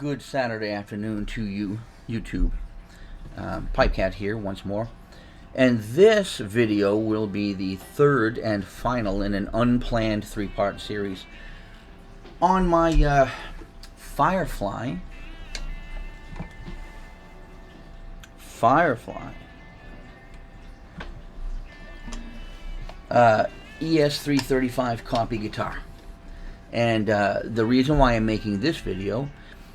Good Saturday afternoon to you, YouTube. PipeCat here once more. And this video will be the third and final in an unplanned three-part series on my Firefly ES335 copy guitar. And the reason why I'm making this video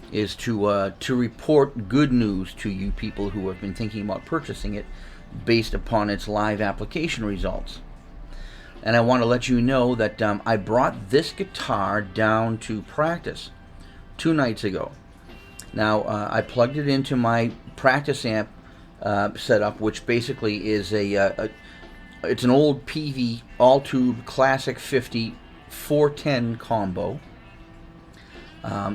is to report good news to you people who have been thinking about purchasing it based upon its live application results. And I want to let you know that I brought this guitar down to practice 2 nights ago. Now, I plugged it into my practice amp setup, which basically is it's an old PV all-tube Classic 50 410 combo.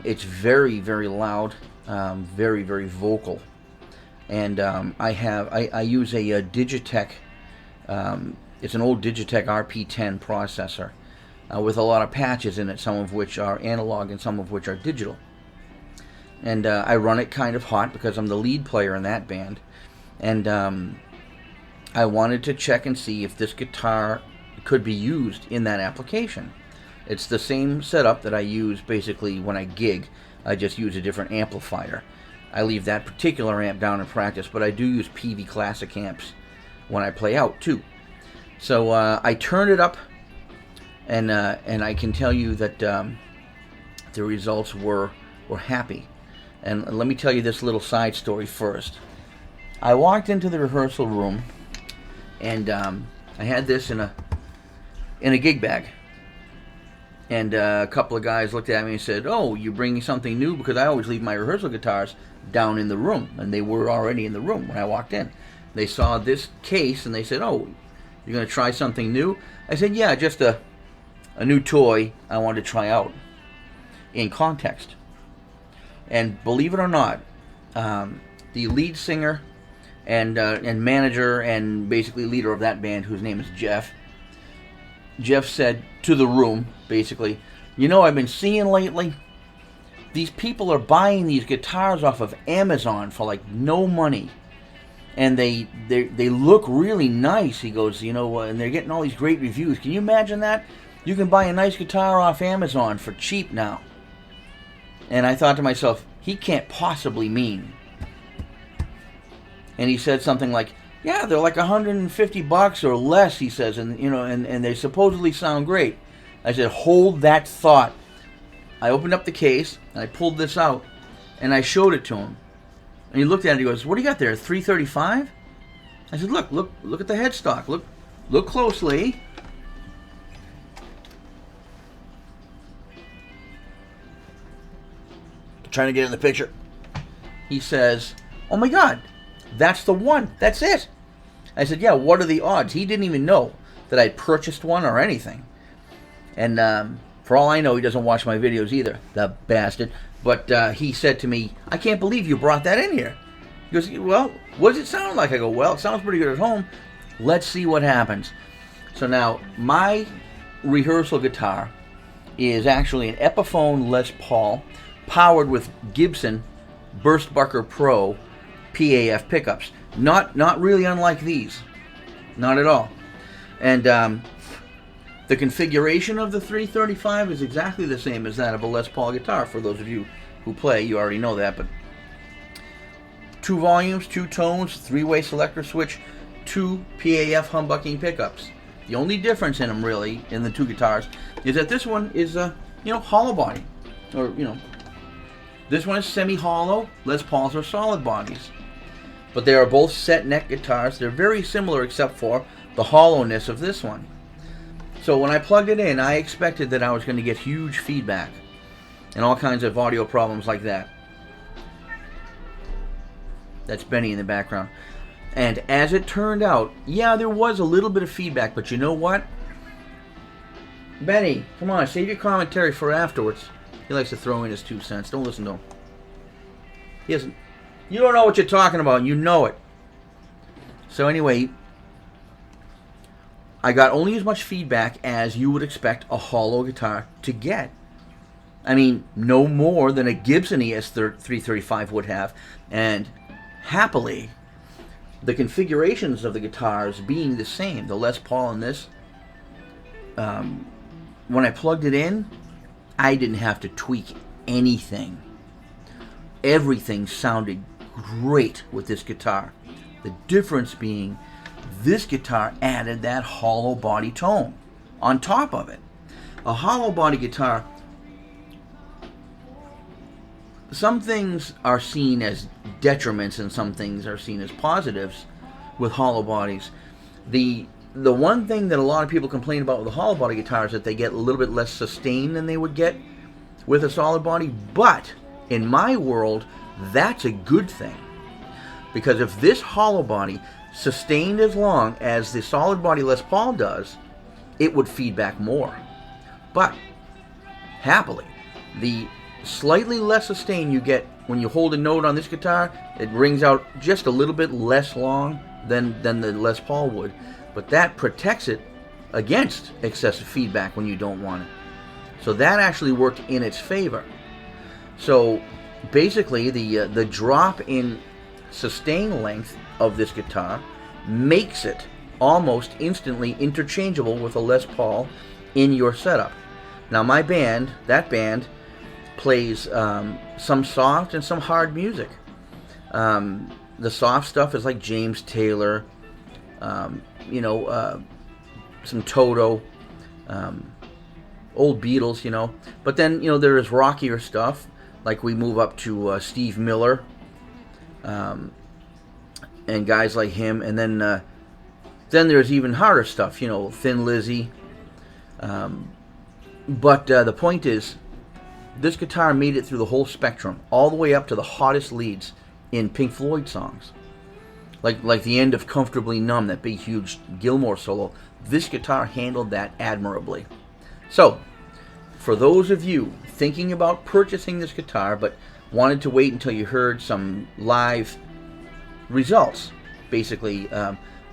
It's very, very loud, very, very vocal, and I use a Digitech. It's an old Digitech RP10 processor with a lot of patches in it, some of which are analog and some of which are digital. And I run it kind of hot because I'm the lead player in that band, and I wanted to check and see if this guitar could be used in that application. It's the same setup that I use basically when I gig. I just use a different amplifier. I leave that particular amp down in practice, but I do use PV Classic amps when I play out too. So I turned it up, and I can tell you that the results were happy. And let me tell you this little side story first. I walked into the rehearsal room, and I had this in a gig bag. And a couple of guys looked at me and said, "Oh, you're bringing something new?" Because I always leave my rehearsal guitars down in the room. And they were already in the room when I walked in. They saw this case and they said, "Oh, you're going to try something new?" I said, "Yeah, just a new toy I wanted to try out in context." And believe it or not, the lead singer and manager and basically leader of that band, whose name is Jeff said to the room, basically, "You know, I've been seeing lately, these people are buying these guitars off of Amazon for like no money, and they look really nice." He goes, "You know, and they're getting all these great reviews. Can you imagine that? You can buy a nice guitar off Amazon for cheap now." And I thought to myself, he can't possibly mean. And he said something like, "Yeah, they're like $150 or less," he says, "and you know, and they supposedly sound great." I said, "Hold that thought." I opened up the case and I pulled this out and I showed it to him. And he looked at it and he goes, "What do you got there? 335?" I said, Look at the headstock. Look closely." Trying to get in the picture. He says, "Oh my God, that's the one. That's it." I said, "Yeah, what are the odds?" He didn't even know that I'd purchased one or anything. And for all I know, he doesn't watch my videos either, the bastard. But he said to me, "I can't believe you brought that in here." He goes, "Well, what does it sound like?" I go, "Well, it sounds pretty good at home. Let's see what happens." So now, my rehearsal guitar is actually an Epiphone Les Paul powered with Gibson Burstbucker Pro PAF pickups. Not really unlike these. Not at all. And the configuration of the 335 is exactly the same as that of a Les Paul guitar. For those of you who play, you already know that. But 2 volumes, 2 tones, 3-way selector switch, 2 PAF humbucking pickups. The only difference in them, really, in the 2 guitars, is that this one is hollow body. Or, this one is semi-hollow. Les Pauls are solid bodies. But they are both set neck guitars. They're very similar except for the hollowness of this one. So when I plugged it in, I expected that I was going to get huge feedback and all kinds of audio problems like that. That's Benny in the background. And as it turned out, yeah, there was a little bit of feedback, but you know what? Benny, come on, save your commentary for afterwards. He likes to throw in his 2 cents. Don't listen to him. He doesn't. You don't know what you're talking about, and you know it. So anyway, I got only as much feedback as you would expect a hollow guitar to get. I mean, no more than a Gibson ES335 would have. And happily, the configurations of the guitars being the same, the Les Paul and this, when I plugged it in, I didn't have to tweak anything. Everything sounded great with this guitar. The difference being, this guitar added that hollow body tone on top of it. A hollow body guitar, some things are seen as detriments and some things are seen as positives with hollow bodies. The one thing that a lot of people complain about with the hollow body guitar is that they get a little bit less sustain than they would get with a solid body, but in my world, that's a good thing. Because if this hollow body sustained as long as the solid body Les Paul does, it would feedback more. But happily, the slightly less sustain you get when you hold a note on this guitar, it rings out just a little bit less long than the Les Paul would. But that protects it against excessive feedback when you don't want it. So that actually worked in its favor. So basically, the drop in sustain length of this guitar makes it almost instantly interchangeable with a Les Paul in your setup. Now my band, that band, plays some soft and some hard music. The soft stuff is like James Taylor, some Toto, old Beatles, But then, there is rockier stuff, like we move up to Steve Miller, and guys like him, and then there's even harder stuff, Thin Lizzy. But the point is, this guitar made it through the whole spectrum, all the way up to the hottest leads in Pink Floyd songs. Like the end of Comfortably Numb, that big huge Gilmour solo. This guitar handled that admirably. So, for those of you thinking about purchasing this guitar but wanted to wait until you heard some live results, basically,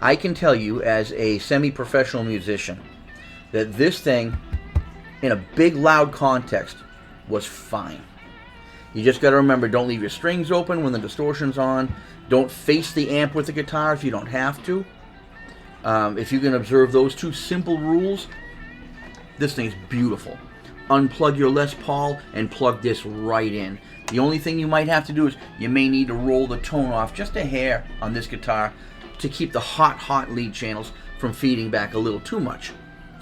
I can tell you as a semi-professional musician that this thing, in a big loud context, was fine. You just got to remember, don't leave your strings open when the distortion's on. Don't face the amp with the guitar if you don't have to. If you can observe those two simple rules, this thing's beautiful. Unplug your Les Paul and plug this right in. The only thing you might have to do is you may need to roll the tone off just a hair on this guitar to keep the hot lead channels from feeding back a little too much.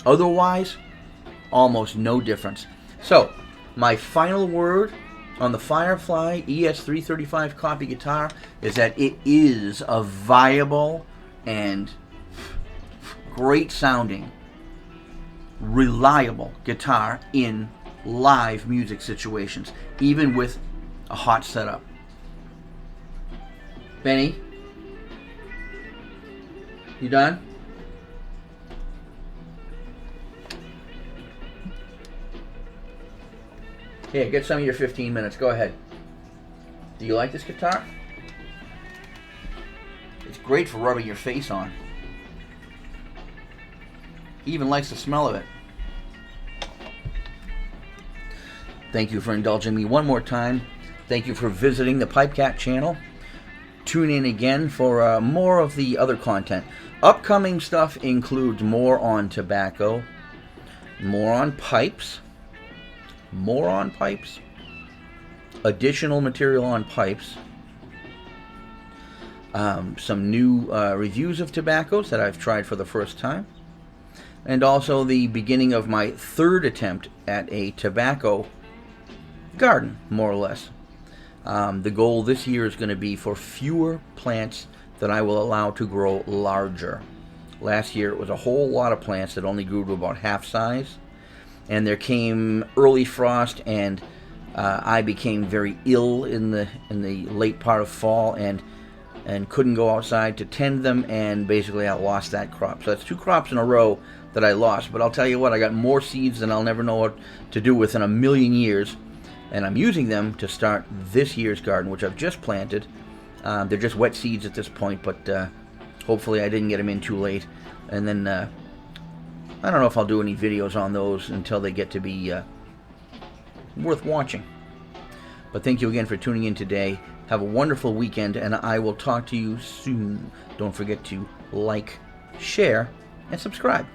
Otherwise, almost no difference. So, my final word on the Firefly ES335 copy guitar is that it is a viable and great sounding, reliable guitar in live music situations, even with a hot setup. Benny, you done? Here, get some of your 15 minutes. Go ahead. Do you like this guitar? It's great for rubbing your face on. He even likes the smell of it. Thank you for indulging me one more time. Thank you for visiting the PipeCat channel. Tune in again for more of the other content. Upcoming stuff includes more on tobacco, more on pipes, additional material on pipes, some new reviews of tobaccos that I've tried for the first time, and also the beginning of my third attempt at a tobacco garden, more or less. The goal this year is going to be for fewer plants that I will allow to grow larger. Last year it was a whole lot of plants that only grew to about half size, and there came early frost, and I became very ill in the late part of fall, and couldn't go outside to tend them, and basically I lost that crop. So that's 2 crops in a row that I lost. But I'll tell you what, I got more seeds than I'll never know what to do with in a million years, and I'm using them to start this year's garden, which I've just planted. They're just wet seeds at this point, but hopefully I didn't get them in too late. And then I don't know if I'll do any videos on those until they get to be worth watching. But thank you again for tuning in today. Have a wonderful weekend, and I will talk to you soon. Don't forget to like, share, and subscribe.